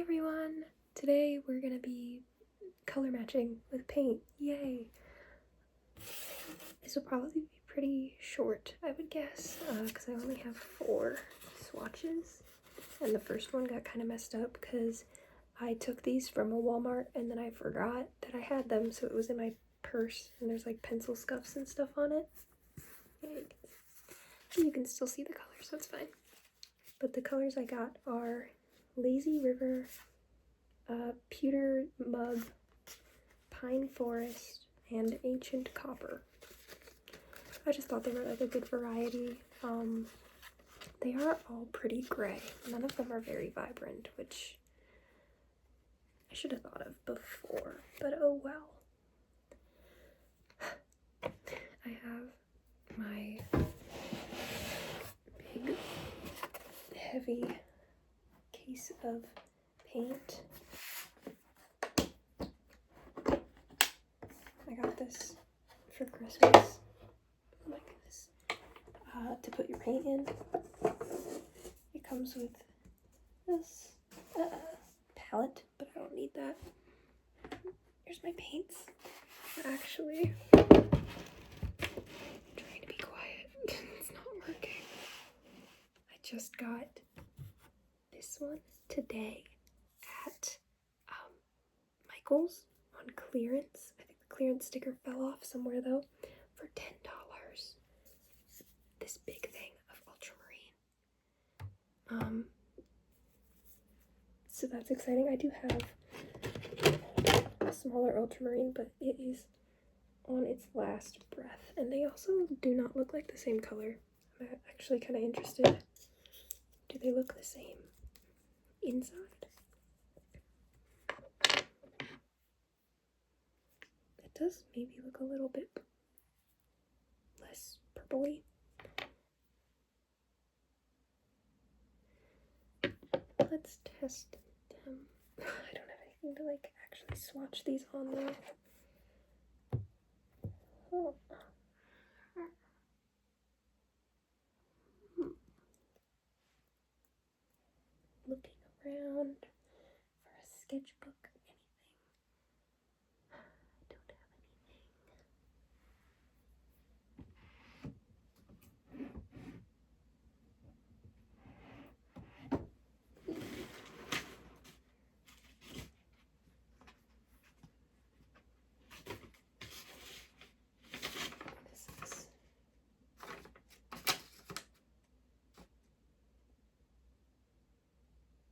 Hey everyone! Today we're gonna be color matching with paint. Yay! This will probably be pretty short, I would guess, because I only have 4 swatches, and the first one got kind of messed up because I took these from a Walmart and then I forgot that I had them, so it was in my purse, and there's like pencil scuffs and stuff on it. You can still see the colors, so it's fine. But the colors I got are Lazy River, Pewter Mug, Pine Forest, and Ancient Copper. I just thought they were like a good variety. They are all pretty gray. None of them are very vibrant, which I should have thought of before, but oh well. I have my big, heavy case of paint. I got this for Christmas. Oh my goodness. To put your paint in. It comes with this palette, but I don't need that. Here's my paints. Actually, I'm trying to be quiet. It's not working. I just got this one today at Michael's on clearance. I think the clearance sticker fell off somewhere though, for $10. This big thing of ultramarine. So that's exciting. I do have a smaller ultramarine, but it is on its last breath, and they also do not look like the same color. I'm actually kind of interested. Do they look the same inside? It does maybe look a little bit less purpley. Let's test them. I don't have anything to like actually swatch these on though. Oh. Looking around for a sketchbook or anything.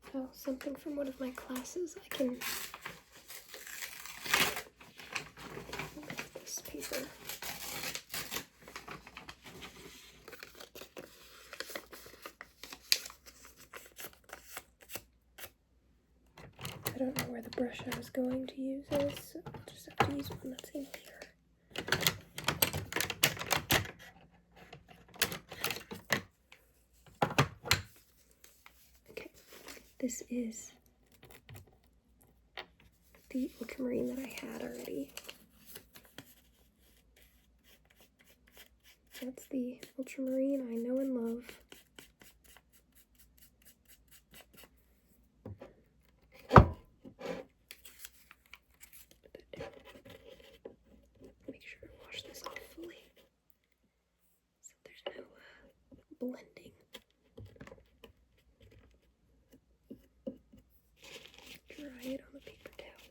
I don't have Oh, something from one of my classes. I can look at this paper. I don't know where the brush I was going to use is, so I'll just have to use one that's in here. Okay, this is the ultramarine that I had already. That's the ultramarine I know and love. Make sure to wash this off fully so there's no blending. Dry it on the paper towel.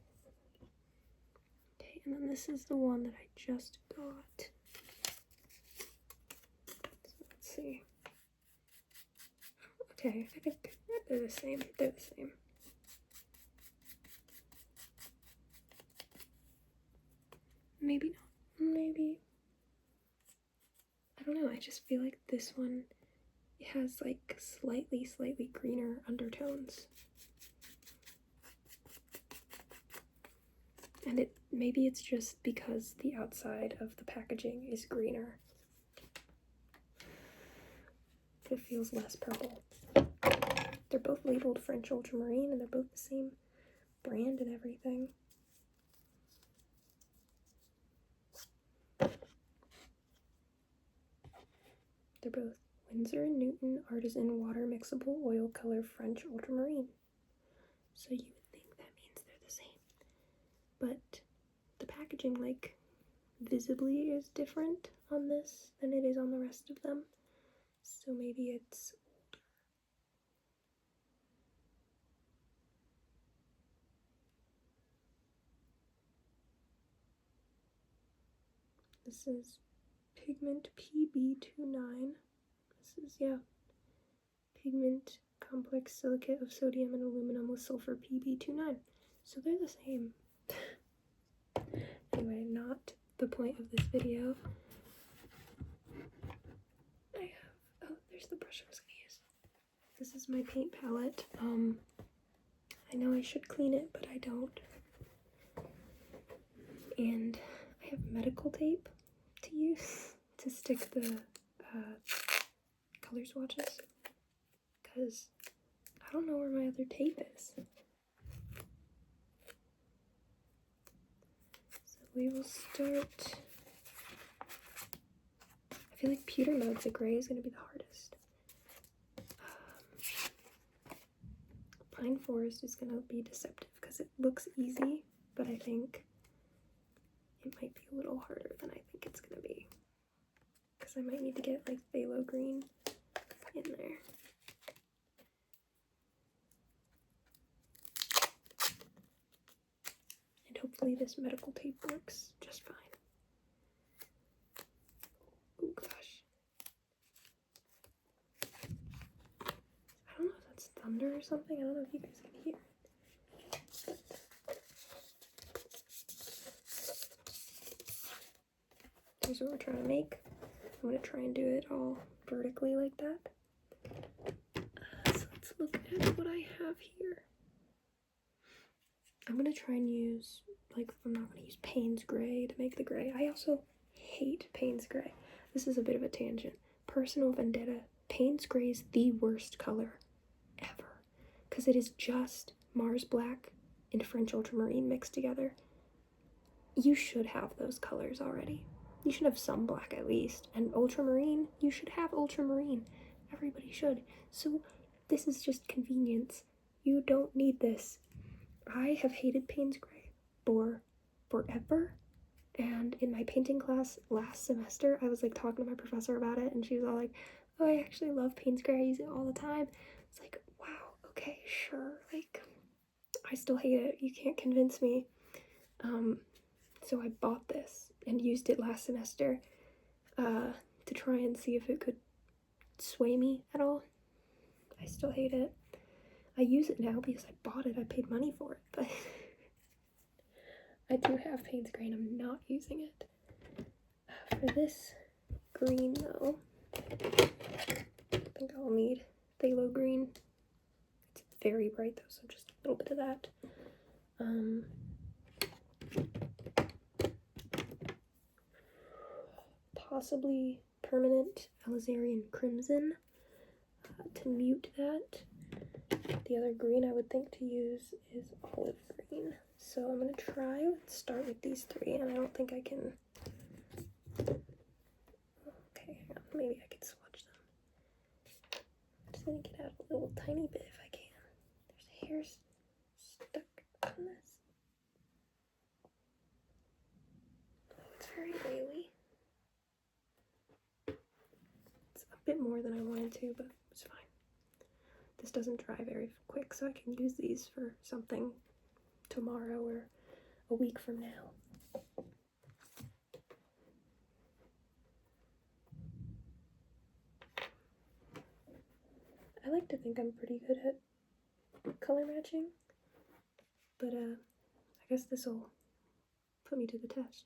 Okay, and then this is the one that I just got. So let's see. Okay, I think they're the same. They're the same. Maybe not. Maybe. I don't know. I just feel like this one has like slightly greener undertones. And maybe it's just because the outside of the packaging is greener. It feels less purple. They're both labeled French ultramarine and they're both the same brand and everything. They're both Winsor & Newton Artisan Water Mixable Oil Color French Ultramarine. so you would think that means they're the same. But the packaging, like, visibly is different on this than it is on the rest of them. So maybe it's older. This is pigment PB29. This is, yeah, pigment complex silicate of sodium and aluminum with sulfur PB29. So they're the same. Anyway, not the point of this video. I have, oh, there's the brush I was gonna use. This is my paint palette. I know I should clean it, but I don't. And I have medical tape to use to stick the color swatches, because I don't know where my other tape is. So we will start. I feel like pewter mug, the gray, is going to be the hardest. Pine forest is going to be deceptive because it looks easy, but I think it might be a little harder than I think it's going to be. Because I might need to get like phthalo green in there. And hopefully this medical tape works just fine. Oh gosh. I don't know if that's thunder or something. I don't know if you guys can hear it. Here's what we're trying to make. I'm going to try and do it all vertically like that. So let's look at what I have here. I'm going to try and use, like, I'm not going to use Payne's Gray to make the gray. I also hate Payne's Gray. This is a bit of a tangent. Personal vendetta. Payne's Gray is the worst color ever. Because it is just Mars Black and French Ultramarine mixed together. You should have those colors already. You should have some black at least. And ultramarine, you should have ultramarine. Everybody should. So this is just convenience. You don't need this. I have hated Payne's Gray for forever. And in my painting class last semester, I was like talking to my professor about it, and she was all like, oh, I actually love Payne's Gray. I use it all the time. It's like, wow, okay, sure. Like, I still hate it. You can't convince me. So I bought this and used it last semester to try and see if it could sway me at all. I still hate it. I use it now because I bought it. I paid money for it, but I do have Payne's Gray and I'm not using it. For this green though, I think I'll need phthalo green. It's very bright though, so just a little bit of that. Possibly permanent Alizarian Crimson to mute that. The other green I would think to use is olive green. So I'm going to try, let's start with these three, and I don't think I can, okay, hang on, maybe I can swatch them. I'm just going to get out a little tiny bit if I can. There's hairs stuck on this. Oh, it's very oily. It's a bit more than I wanted to, but it's fine. This doesn't dry very quick, so I can use these for something tomorrow or a week from now. I like to think I'm pretty good at color matching, but I guess this will put me to the test.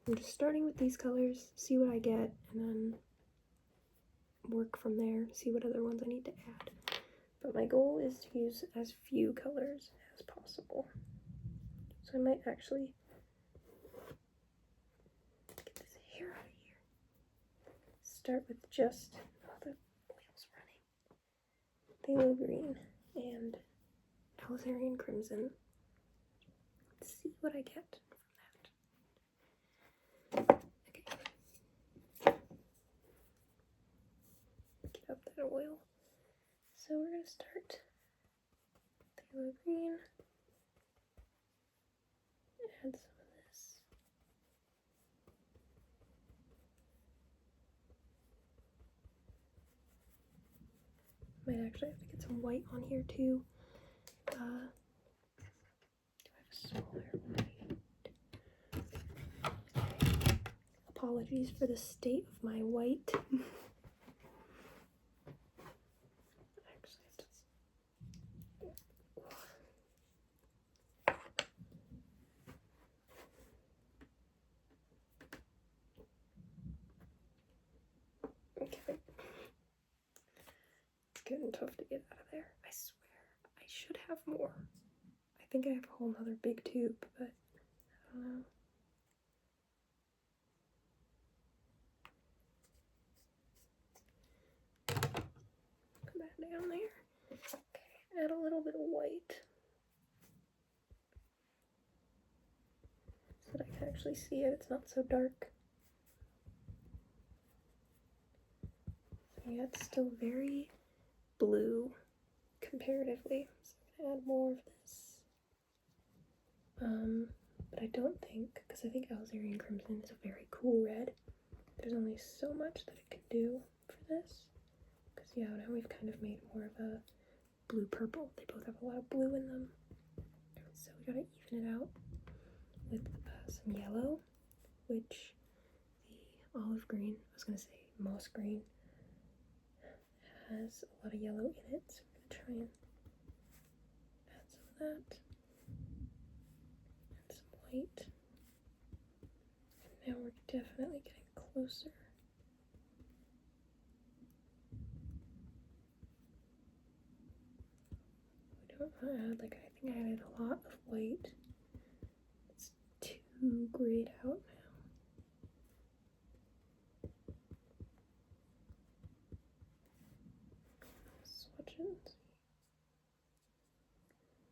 I'm just starting with these colors, see what I get, and then work from there, see what other ones I need to add. But my goal is to use as few colors as possible. So I might actually get this hair out of here. Start with just, oh, the oil's running. Phthalo green and Alizarian Crimson. Let's see what I get from that. Okay. Get up that oil. So we're gonna start the yellow green. Add some of this. Might actually have to get some white on here too. Do I have a smaller white? Apologies for the state of my white. Okay. It's getting tough to get out of there. I swear, I should have more. I think I have a whole nother big tube, but I don't know. Put that down there. Okay, add a little bit of white so that I can actually see it. It's not so dark. Yeah, it's still very blue comparatively, so I'm gonna add more of this. But I don't think, because I think Alzarian Crimson is a very cool red, there's only so much that it can do for this. Because yeah, now we've kind of made more of a blue-purple. They both have a lot of blue in them. So we gotta even it out with some yellow, which the olive green, I was gonna say moss green, has a lot of yellow in it, so we're gonna try and add some of that. And some white. And now we're definitely getting closer. We don't want to add, like, I think I added a lot of white. It's too grayed out now. Swatches.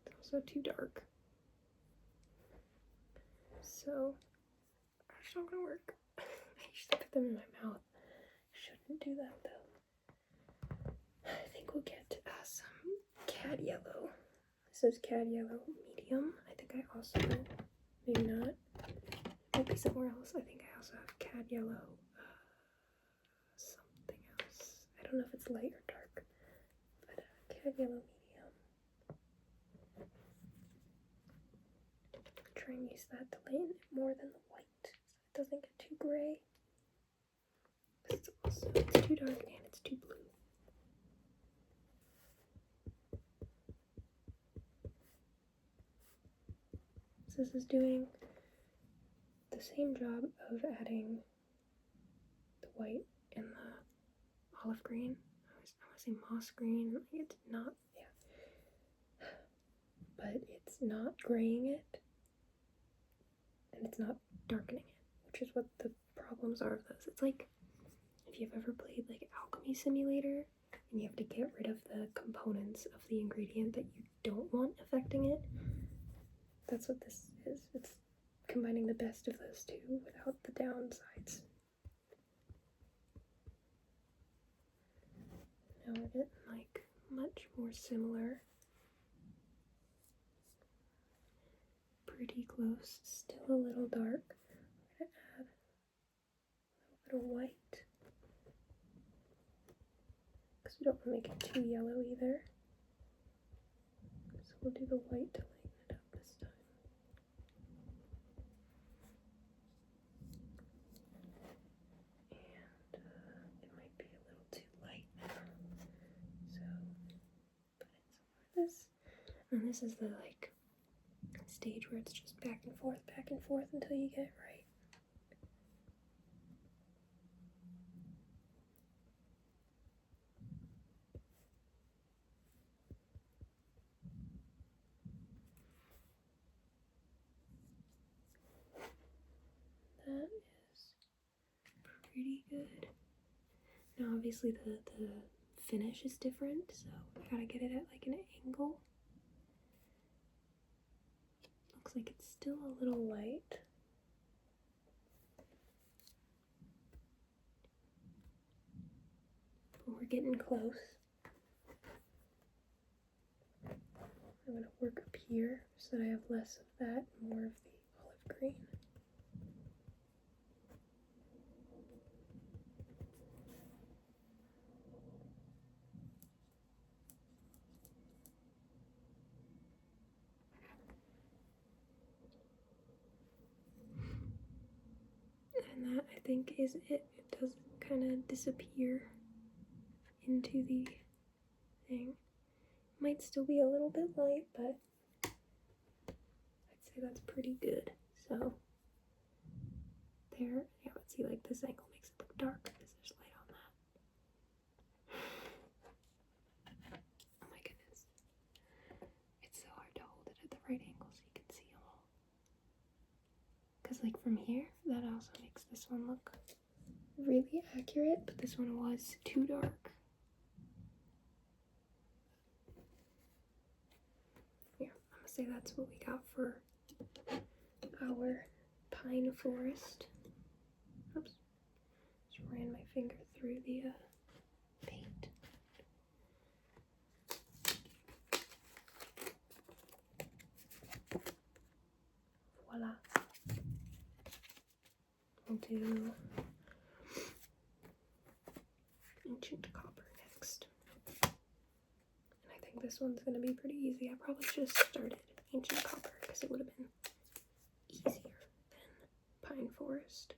It's also too dark. So, that's not gonna work. I usually put them in my mouth. Shouldn't do that though. I think we'll get some cad yellow. This is cad yellow medium. I think I also, maybe not. Might be somewhere else. I think I also have cad yellow something else. I don't know if it's light or dark, but cad yellow medium. Try and use that to lighten it more than the white, so it doesn't get too gray. It's also, it's too dark and it's too blue. So this is doing the same job of adding the white and the olive green. I want to say moss green. It's not, yeah. But it's not graying it. And it's not darkening it, which is what the problems are of this. It's like if you've ever played like Alchemy Simulator and you have to get rid of the components of the ingredient that you don't want affecting it. That's what this is. It's combining the best of those two without the downsides. Now we're getting like much more similar. Pretty close, still a little dark. We're gonna add a little bit of white because we don't want to make it too yellow either. So we'll do the white to lighten it up this time. And it might be a little too light now. So put in some of this. And this is the like stage where it's just back and forth until you get it right. That is pretty good. Now obviously the finish is different, so I gotta get it at like an angle. Looks like it's still a little light. But we're getting close. I'm going to work up here so that I have less of that, more of the olive green. And that, I think, is it. It does kind of disappear into the thing. Might still be a little bit light, but I'd say that's pretty good. So there, yeah, let's see, like this angle makes it look dark because there's light on that. Oh my goodness. It's so hard to hold it at the right angle so you can see all. Because like from here, that also makes this one look really accurate, but this one was too dark. Yeah, I'm gonna say that's what we got for our pine forest. Oops, just ran my finger through the paint. Voila. We'll do ancient copper next. And I think this one's gonna be pretty easy. I probably should have started ancient copper because it would have been easier than pine forest.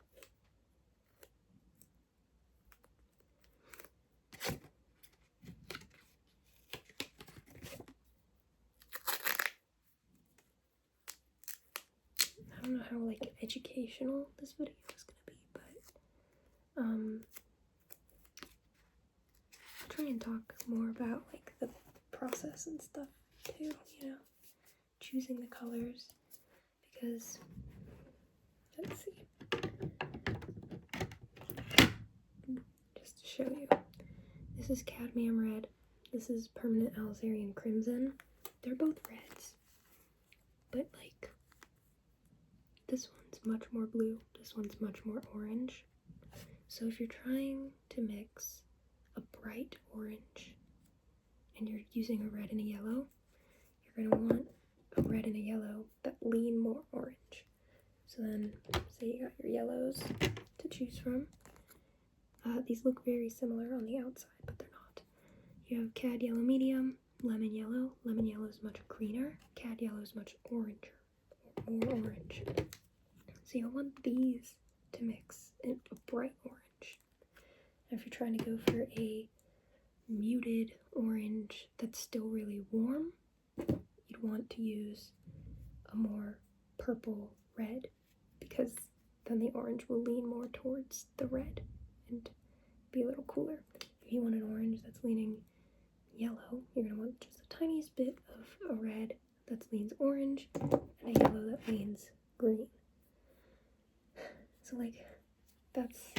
I don't know how like educational this video is gonna be, but I'll try and talk more about like the process and stuff too, you know, choosing the colors, because let's see, just to show you, this is cadmium red, this is permanent Alizarian crimson. They're both reds, but like this one's much more blue, this one's much more orange. So if you're trying to mix a bright orange and you're using a red and a yellow, you're going to want a red and a yellow that lean more orange. So then, say you got your yellows to choose from. These look very similar on the outside, but they're not. You have cad yellow medium, lemon yellow. Lemon yellow is much greener. Cad yellow is much oranger, or more orange. So you'll want these to mix in a bright orange. And if you're trying to go for a muted orange that's still really warm, you'd want to use a more purple red, because then the orange will lean more towards the red and be a little cooler. If you want an orange that's leaning yellow, you're going to want just the tiniest bit of a red that leans orange and a yellow that leans green. So like, that's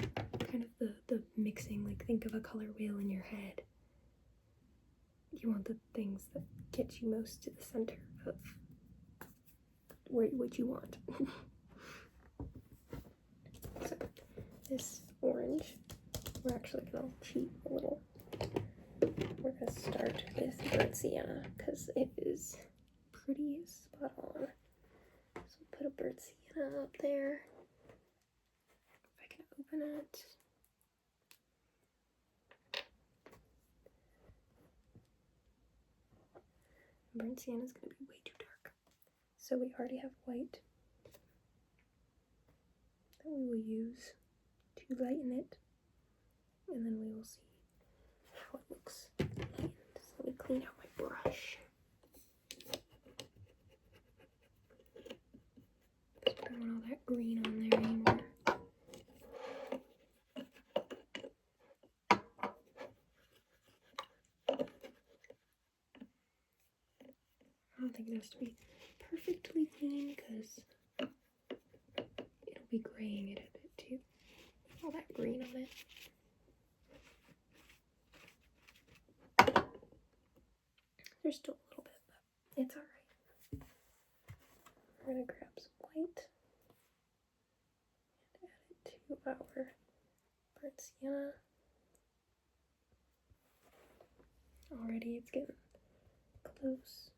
kind of the mixing, like think of a color wheel in your head. You want the things that get you most to the center of what you want. So this orange, we're actually gonna cheat a little. We're gonna start with burnt sienna because it is pretty spot on. So we'll put a burnt sienna up there. If I can open it. Burnt sienna is going to be way too dark. So we already have white that we will use to lighten it. And then we will see how it looks lightened. So let me clean out my brush. Just don't want all that green on there anymore. I don't think it has to be perfectly clean because it'll be graying it a bit too. All that green on it. There's still a little bit, but it's alright. We're gonna grab some white and add it to our burnt sienna. Already it's getting close.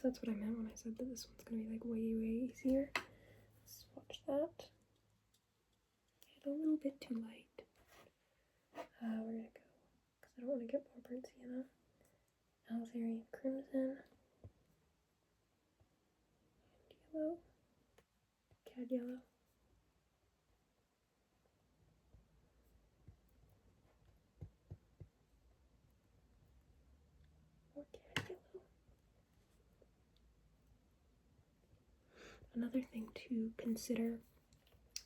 that's what I meant when I said that this one's gonna be like way easier. Swatch that. It's a little bit too light. We're gonna go, because I don't want to get more burnt sienna. Alizarian crimson. And yellow. Cad yellow. More cad yellow. Another thing to consider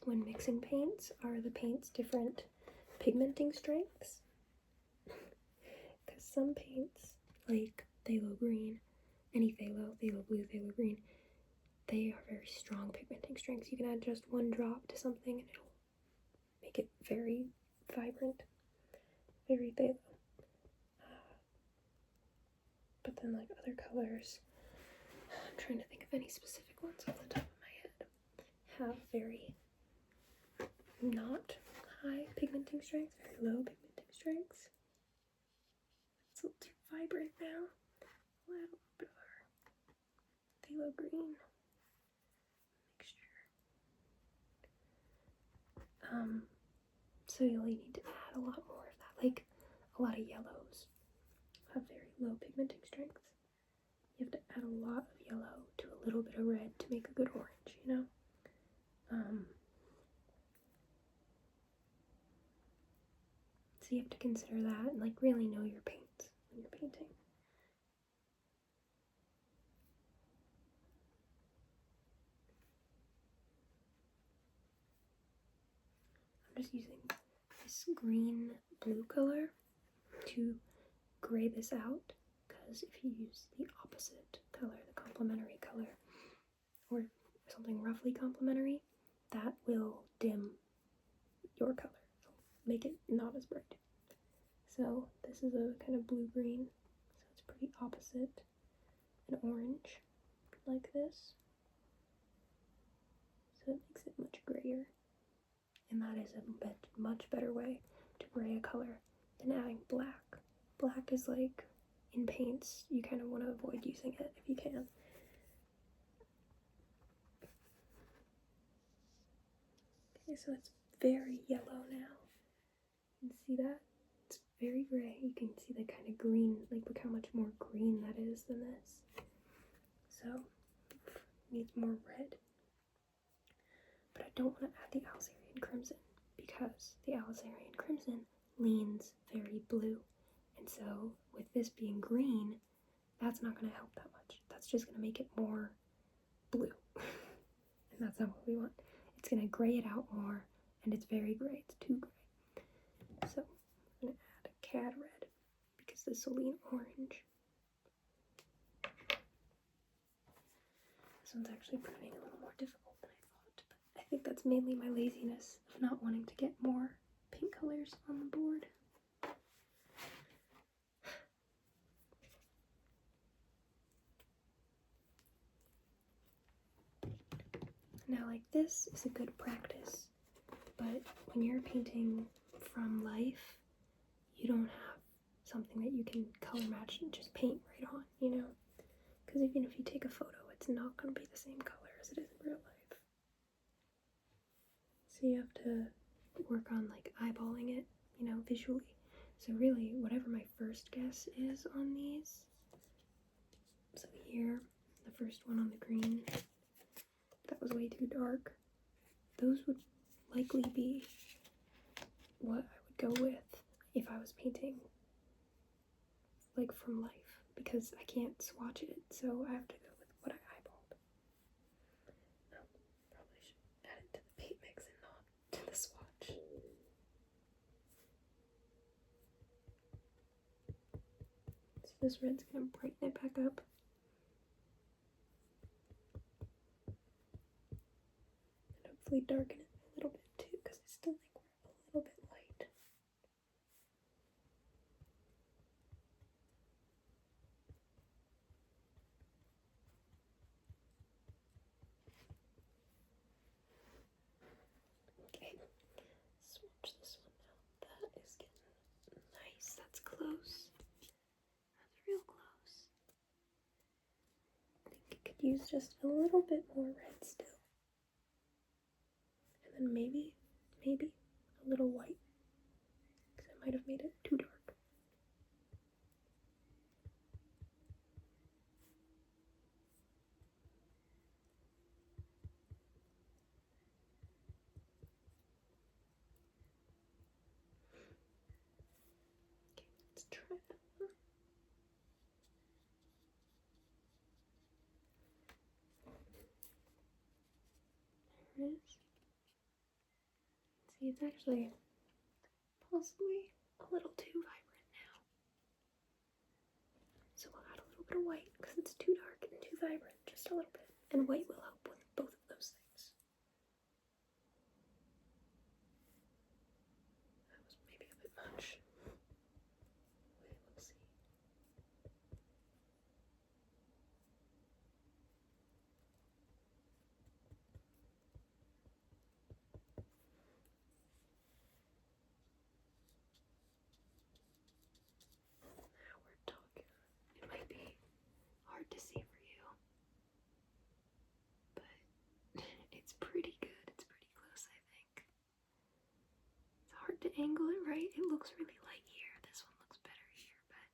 when mixing paints are the paint's different pigmenting strengths. Because some paints, like phthalo green, any phthalo blue, phthalo green, they are very strong pigmenting strengths. You can add just one drop to something and it'll make it very vibrant, very phthalo. But then like other colors, I'm trying to think of any specific ones off the top of my head, have very not high pigmenting strengths, very low pigmenting strengths. It's a little too vibrant now. We'll add a little bit of our phthalo green mixture. So you'll need to add a lot more of that. Like a lot of yellows have very low pigmenting strengths. You have to add a lot of yellow to a little bit of red to make a good orange, you know? So you have to consider that and like really know your paints when you're painting. I'm just using this green blue color to gray this out, because if you use the opposite color, the complementary color, or something roughly complementary, that will dim your color. It'll make it not as bright. So this is a kind of blue-green, so it's pretty opposite an orange, like this. So it makes it much grayer. And that is a much better way to gray a color than adding black. Black is like, in paints, you kind of want to avoid using it if you can. Okay, so it's very yellow now. You can see that? It's very gray. You can see the kind of green, like look how much more green that is than this. So, it needs more red. But I don't want to add the Alizarian crimson, because the Alizarian crimson leans very blue. And so, with this being green, that's not going to help that much. That's just going to make it more blue. And that's not what we want. It's going to gray it out more, and it's very gray. It's too gray. So, I'm going to add a cad red, because this will lean orange. This one's actually proving a little more difficult than I thought, but I think that's mainly my laziness of not wanting to get more paint colors on the board. Now, like, this is a good practice, but when you're painting from life, you don't have something that you can color match and just paint right on, you know? Because even if you take a photo, it's not going to be the same color as it is in real life. So you have to work on, like, eyeballing it, you know, visually. So really, whatever my first guess is on these, so here, the first one on the green, that was way too dark. Those would likely be what I would go with if I was painting like from life, because I can't swatch it, so I have to go with what I eyeballed. No, probably should add it to the paint mix and not to the swatch. So this red's gonna brighten it back up. Hopefully darken it a little bit too, because I still think we're a little bit light. Okay, swatch this one now. That is getting nice. That's close. That's real close. use just a little bit more red still. And then maybe a little white. Because I might have made it too dark. Let's try that one. There it is. See, it's actually possibly a little too vibrant now. So we'll add a little bit of white because it's too dark and too vibrant, just a little bit. And white will help with both of those things. That was maybe a bit much. Wait, we'll see. Now we're talking. It might be hard to see for you, but it's pretty good. It's pretty close, I think. It's hard to angle it right. It looks really light here. This one looks better here, but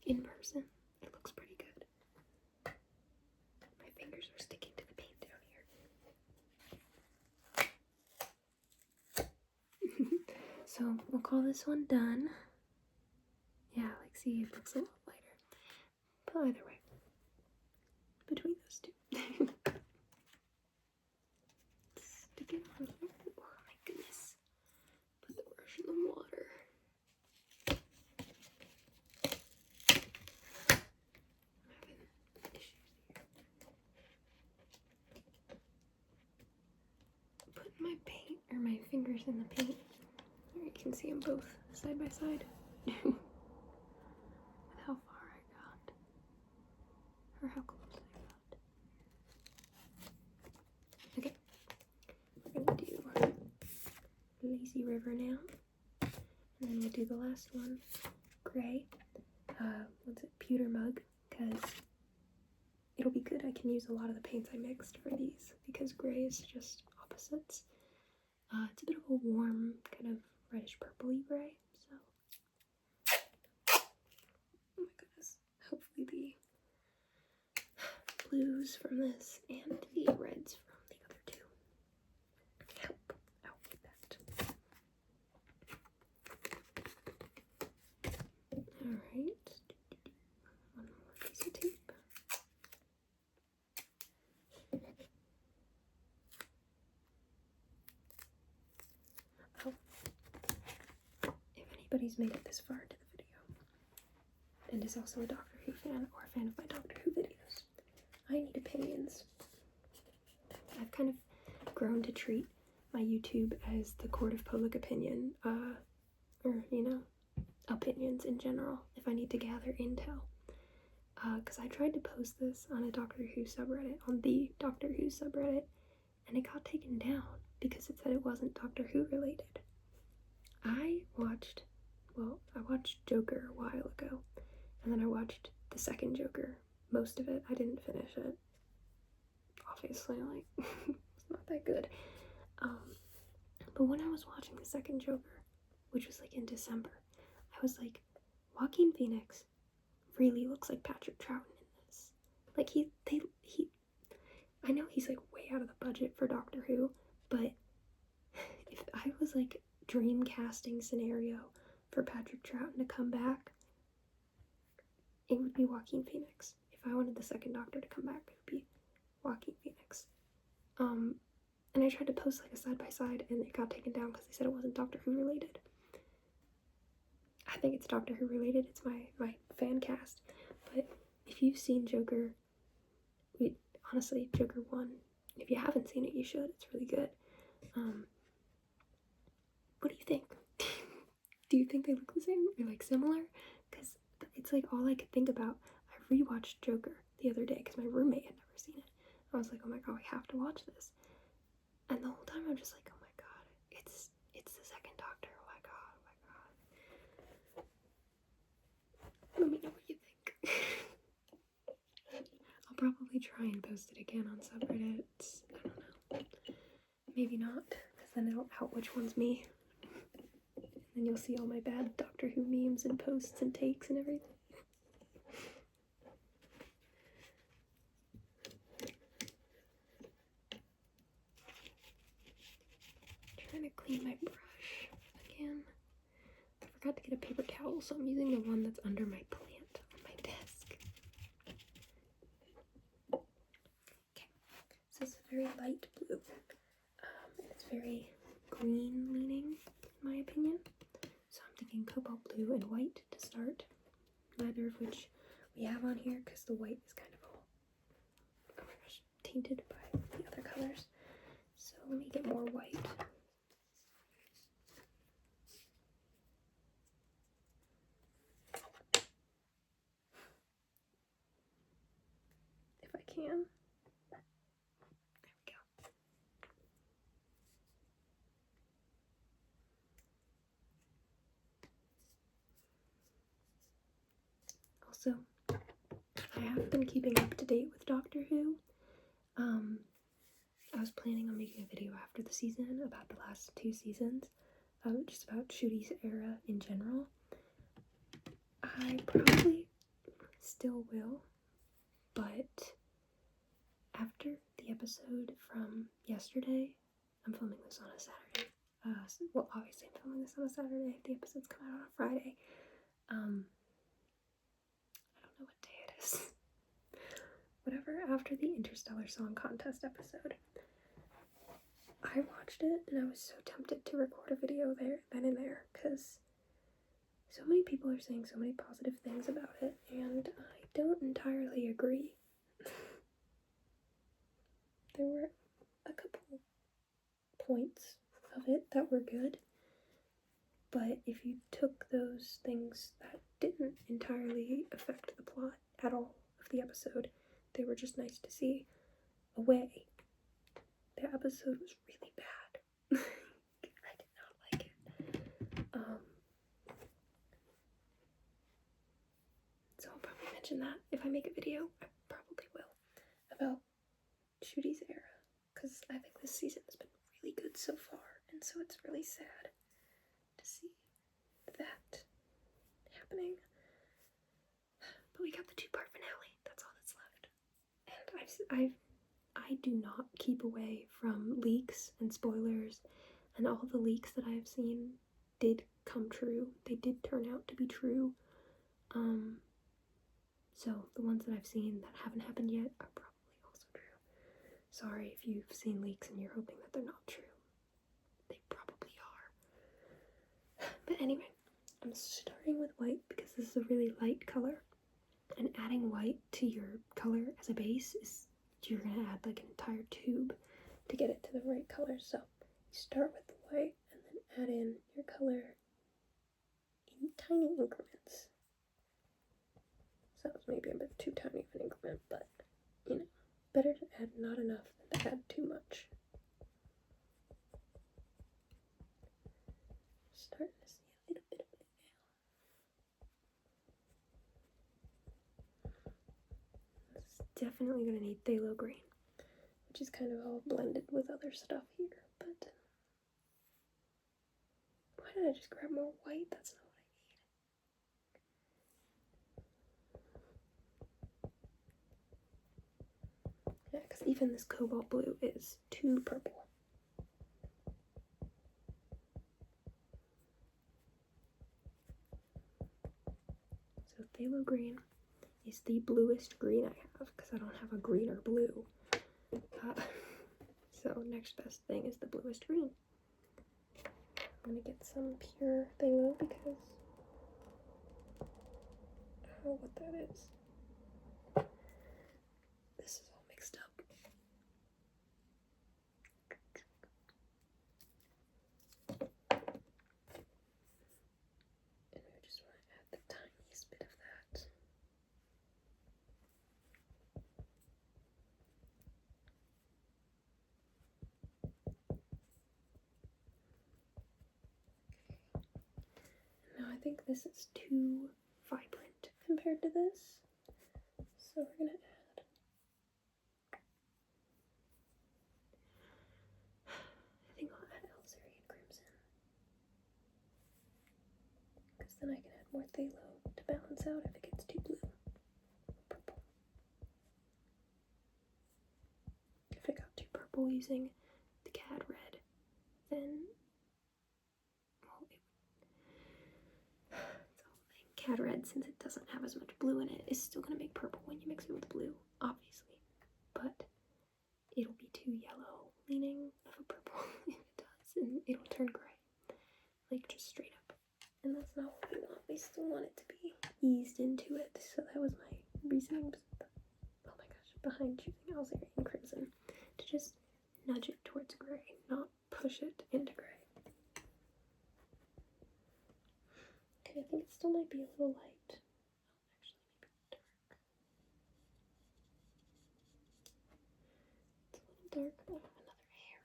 in person, it looks pretty good. My fingers are sticking to the paint down here. So we'll call this one done. Yeah, like see, it looks a lot lighter. But either way, between those two. Stick it on here. Oh my goodness. Put the brush in the water. I'm having issues here. Put my paint, or my fingers in the paint. There you can see them both side by side. With how far I got. Or how close I got. Okay. We're gonna do Lazy River now. And then we'll do the last one, gray. What's it? Pewter mug, because it'll be good. I can use a lot of the paints I mixed for these because gray is just opposites. It's a bit of a warm, kind of reddish purpley gray. So, oh my goodness. Hopefully the blues from this and the reds from the other two help out with that. Alright, one more piece of tape. Oh, if anybody's made it this far into the video and is also a Doctor Who fan or a fan of my Doctor Who videos, I need opinions. I've kind of grown to treat my YouTube as the court of public opinion, or, you know, opinions in general, if I need to gather intel. Because I tried to post this on a Doctor Who subreddit, on the Doctor Who subreddit, and it got taken down because it said it wasn't Doctor Who related. I watched Joker a while ago, and then I watched the second Joker, most of it. I didn't finish it. Obviously, like, it's not that good. But when I was watching the second Joker, which was like in December, I was like, Joaquin Phoenix really looks like Patrick Troughton in this. Like I know he's like way out of the budget for Doctor Who, but if I was like dream casting scenario for Patrick Troughton to come back, it would be Joaquin Phoenix. If I wanted the second Doctor to come back, it would be Joaquin Phoenix. And I tried to post like a side by side and it got taken down because they said it wasn't Doctor Who related. I think it's Doctor Who related. It's my fan cast. But if you've seen Joker, honestly, Joker 1, if you haven't seen it, you should. It's really good. What do you think? Do you think they look the same or like similar? Because it's like all I could think about. I rewatched Joker the other day because my roommate had never seen it. I was like, oh my god, we have to watch this. And the whole time I'm just like, oh my god, it's the second Doctor. Oh my god, Let me know what you think. I'll probably try and post it again on subreddits. I don't know. Maybe not, because then it'll out which one's me. And you'll see all my bad Doctor Who memes and posts and takes and everything. Trying to clean my brush again. I forgot to get a paper towel, so I'm using the one that's under my plant on my desk. Okay, so this is very light blue. It's very green leaning, in my opinion. So I'm thinking cobalt blue and white to start. Neither of which we have on here because the white is kind of all, oh my gosh, tainted by the other colors. So let me get more white. If I can. There we go. Also, I have been keeping up to date with Doctor Who. I was planning on making a video after the season about the last 2 seasons, just about Ncuti's era in general. I probably still will, but after the episode from yesterday, I'm filming this on a Saturday. Well, obviously I'm filming this on a Saturday. The episodes come out on a Friday. I don't know what day it is. Whatever, after the Interstellar Song Contest episode, I watched it and I was so tempted to record a video then and there, because so many people are saying so many positive things about it, and I don't entirely agree. There were a couple points of it that were good, but if you took those things that didn't entirely affect the plot at all of the episode, they were just nice to see, away, the episode was really bad. I did not like it. So I'll probably mention that if I make a video. I probably will, about Ncuti's era, because I think this season has been really good so far, and so it's really sad to see that happening. But we got the 2-part finale. That's all that's left. And I do not keep away from leaks and spoilers, and all the leaks that I have seen did come true. They did turn out to be true. So the ones that I've seen that haven't happened yet are probably also true. Sorry if you've seen leaks and you're hoping that they're not true. They probably are. But anyway, I'm starting with white because this is a really light color, and adding white to your color as a base is, you're gonna add like an entire tube to get it to the right color. So you start with the white and then add in your color in tiny increments. Sounds maybe a bit too tiny of an increment, but you know, better to add not enough than to add too much. Starting to see a little bit of it now. This is definitely going to need phthalo green, which is kind of all blended with other stuff here, but why did I just grab more white? That's not what I need. Yeah, because even this cobalt blue is too purple. So phthalo green is the bluest green I have, because I don't have a greener blue. So next best thing is the bluest green. I'm gonna get some pure phthalo because I don't know what that is. This is all mixed up. And I just want to add the tiniest bit of that. Now I think this is too vibrant compared to this, so we're gonna add then I can add more phthalo to balance out if it gets too blue. Purple. If it got too purple using the cad red, then, well, it's the whole thing. Cad red, since it doesn't have as much blue in it, is still going to make purple when you mix it with blue, obviously. But it'll be too yellow leaning of a purple if it does, and it'll turn gray, like just straight up. And that's not what we want. We still want it to be eased into it. So that was my reasoning, oh my gosh, behind choosing Alzerian Crimson, to just nudge it towards gray, not push it into gray. Okay, I think it still might be a little light. Dark. Oh, another hair.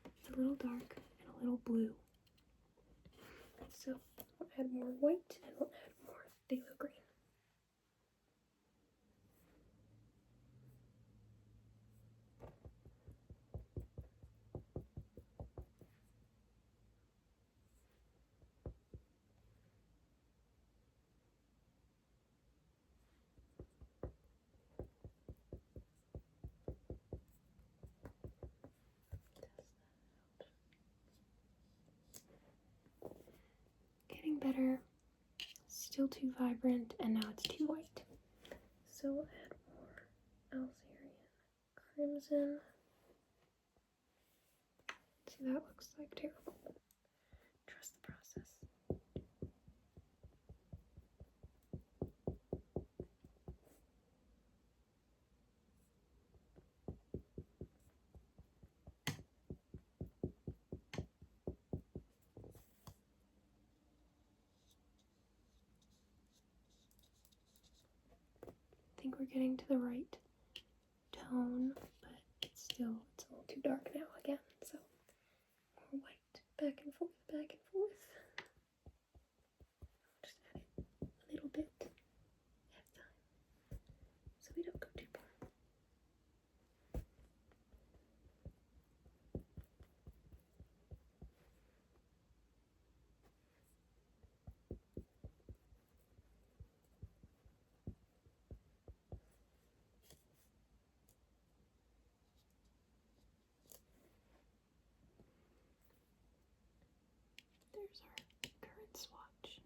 It's a little dark and a little blue. So we'll add more white and we'll add more phthalo green. Getting better, still too vibrant, and now it's too white. So we'll add more Alzerian Crimson. See, that looks like terrible. Trust the process. I think we're getting to the right tone, but it's a little too dark now again, so more white, back and forth, back and forth. Just add it a little bit at a time, so we don't go too far. There's our current swatch.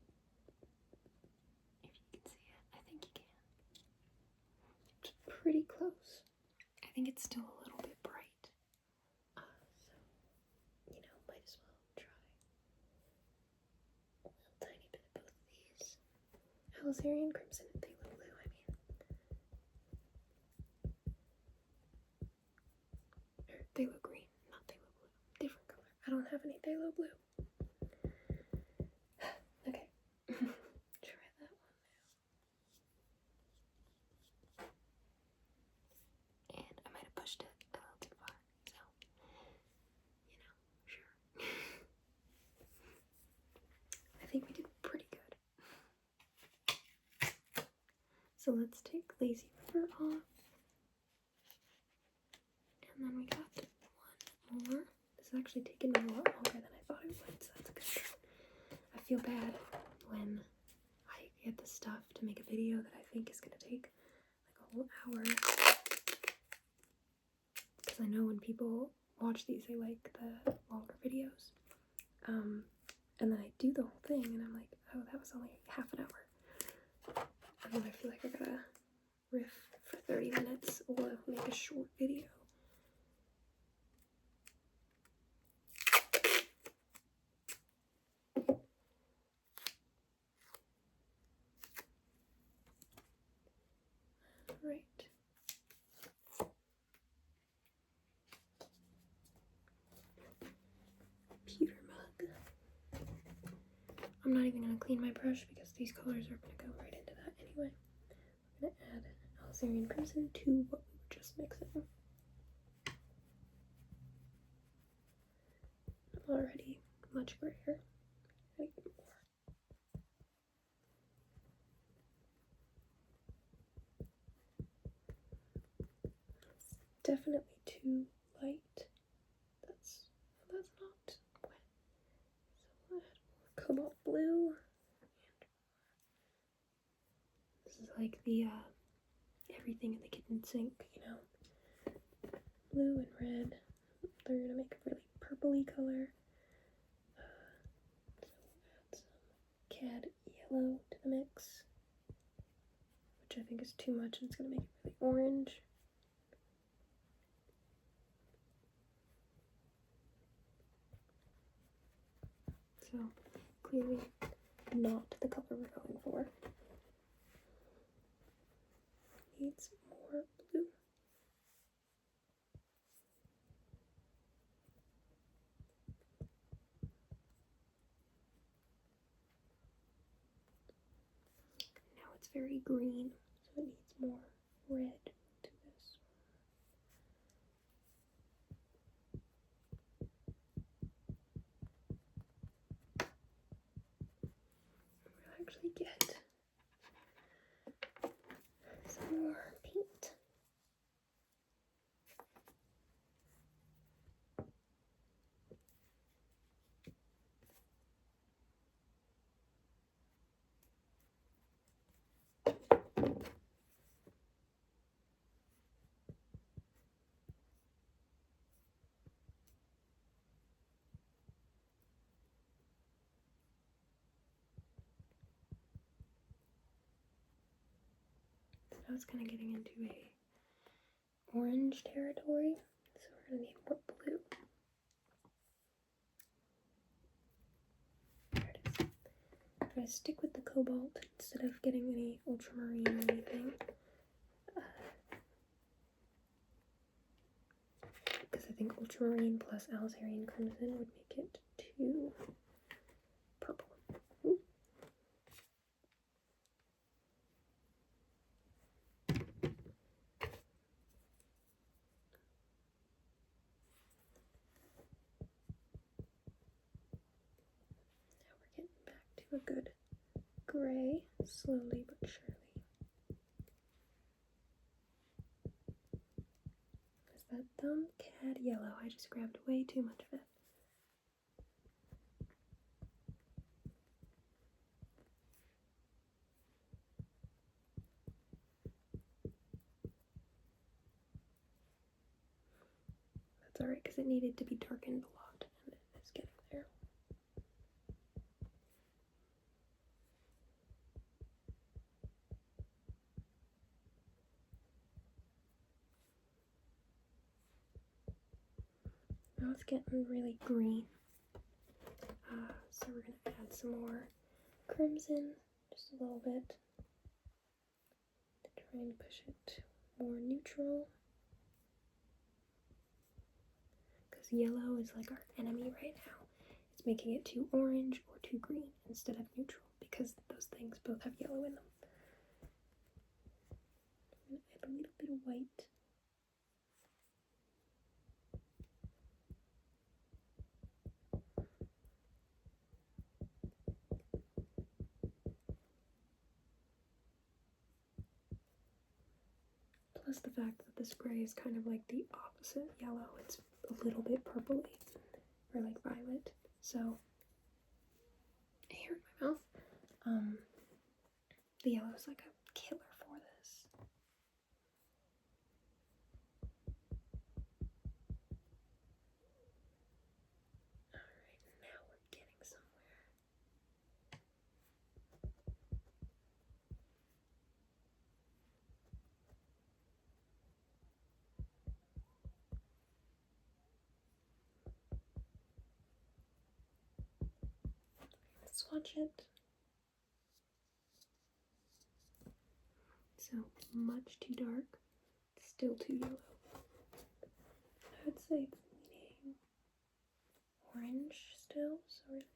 If you can see it, I think you can. It's pretty close. I think it's still a little bit bright. So, might as well try a little tiny bit of both of these. Alzerian Crimson and phthalo blue, I mean. Or phthalo green, not phthalo blue. Different color. I don't have any phthalo blue. Okay. Try that one now. And I might have pushed it a little too far, so, sure. I think we did pretty good. So let's take Lazy River off. And then we got one more. This is actually taking me a lot longer than I thought it would, so that's good. I feel bad when I get the stuff to make a video that I think is going to take like a whole hour. Because I know when people watch these, they like the longer videos. And then I do the whole thing and I'm like, oh, that was only half an hour. And then I feel like I gotta riff for 30 minutes or make a short video. Right. Pewter mug. I'm not even going to clean my brush because these colors are going to go right into that anyway. I'm going to add Alzerian Crimson to what we were just mixing. Already much grayer. I need more. It's definitely too light. That's not wet. So we'll add more cobalt blue. This is like the everything in the kitchen sink, you know. Blue and red. They're gonna make a really purpley color. So add some cad yellow to the mix, which I think is too much, and it's gonna make it really orange. So clearly not the color we're going for. Needs more blue. Now it's very green, so it needs more red to this. We'll actually get some more paint. Now it's kind of getting into a orange territory, so we're gonna need more blue. There it is. I'm gonna stick with the cobalt instead of getting any ultramarine or anything, because I think ultramarine plus alizarin crimson would make it too purple. Ooh. A good gray, slowly but surely. Is that dumb cad yellow? I just grabbed way too much of it. That's alright, because it needed to be darkened a lot, and it is getting there. Now it's getting really green. So we're going to add some more crimson, just a little bit, to try and push it more neutral. Because yellow is like our enemy right now. It's making it too orange or too green instead of neutral, because those things both have yellow in them. I'm going to add a little bit of white. Plus the fact that this gray is kind of like the opposite yellow. It's a little bit purpley, or like violet. So, here in my mouth, the yellow is like a killer for this. Alright, now we're getting somewhere. Let's swatch it. So much too dark, still too yellow. I would say it's leaning orange still, so we're gonna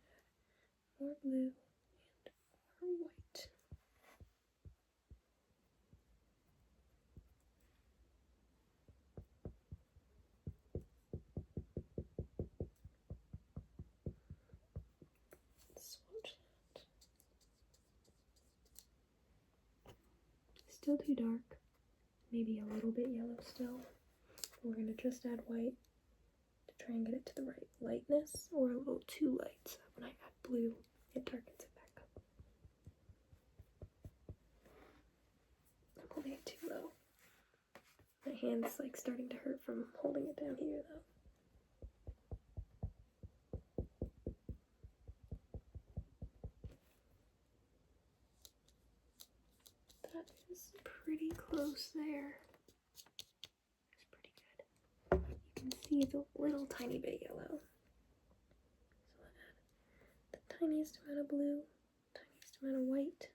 add more blue and more white. Swatch that. Still too dark, maybe a little bit yellow still. We're going to just add white to try and get it to the right lightness, or a little too light, so when I add blue, It darkens it back up. I'm holding it too low. My hand's like starting to hurt from holding it down here though. That is pretty close there. It's pretty good. You can see the little tiny bit yellow. So I add the tiniest amount of blue, tiniest amount of white.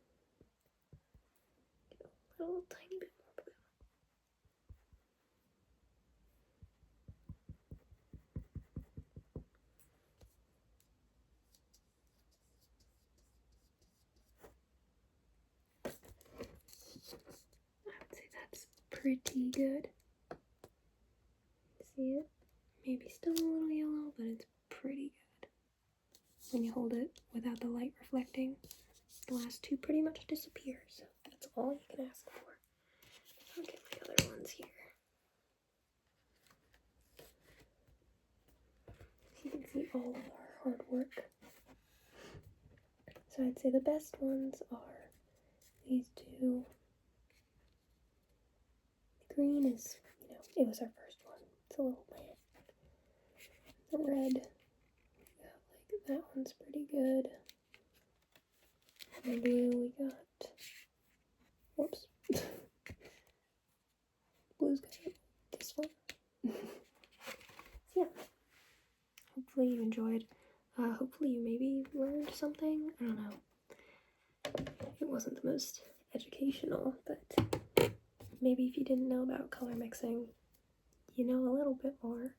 Get a little tiny bit more blue. I would say that's pretty good. See it? Maybe still a little yellow, but it's pretty good. When you hold it without the light reflecting, the last two pretty much disappear, so that's all you can ask for. I'll get my other ones here. So you can see all of our hard work. So I'd say the best ones are these two. The green is, it was our first one. It's a little bit. The red, like that one's pretty good. The blue we got, whoops. Blue's got this one. So yeah, hopefully you enjoyed. Hopefully you maybe learned something. I don't know. It wasn't the most educational, but maybe if you didn't know about color mixing, you know a little bit more.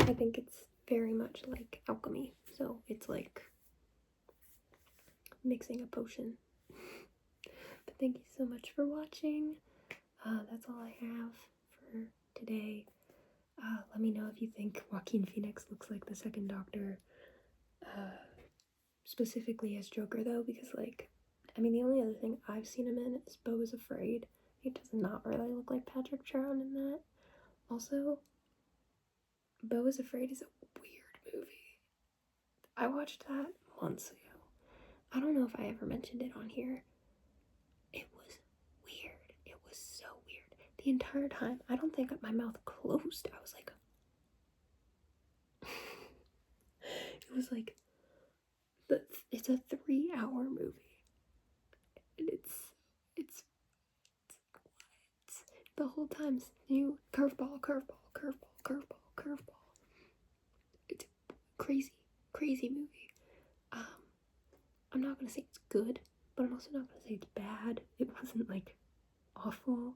I think it's very much like alchemy, so it's like mixing a potion. But thank you so much for watching. That's all I have for today. Let me know if you think Joaquin Phoenix looks like the second Doctor, specifically as Joker though, because the only other thing I've seen him in is Beau is Afraid. He does not really look like Patrick Troughton in that. Also, Beau is Afraid is a weird movie. I watched that months ago. I don't know if I ever mentioned it on here. It was weird. It was so weird. The entire time, I don't think my mouth closed. I was like, it was like, it's a 3-hour movie. And it's the whole time new curveball. It's a crazy movie. I'm not gonna say it's good, but I'm also not gonna say it's bad. It wasn't like awful,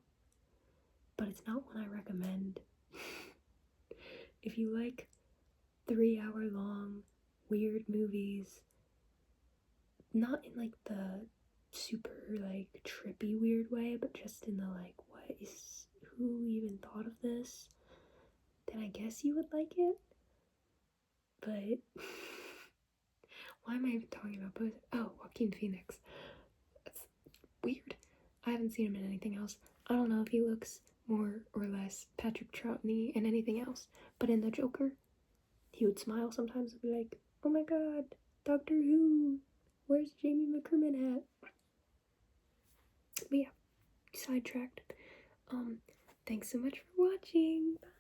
but it's not one I recommend. If you like 3-hour long weird movies, not in like the super like trippy weird way, but just in the like, who even thought of this, then I guess you would like it. But why am I even talking about both? Oh, Joaquin Phoenix. That's weird. I haven't seen him in anything else. I don't know if he looks more or less Patrick Troughton-y in anything else, but in The Joker, he would smile sometimes and be like, oh my god, Doctor Who, where's Jamie McCrimmon at? But yeah, sidetracked. Thanks so much for watching. Bye.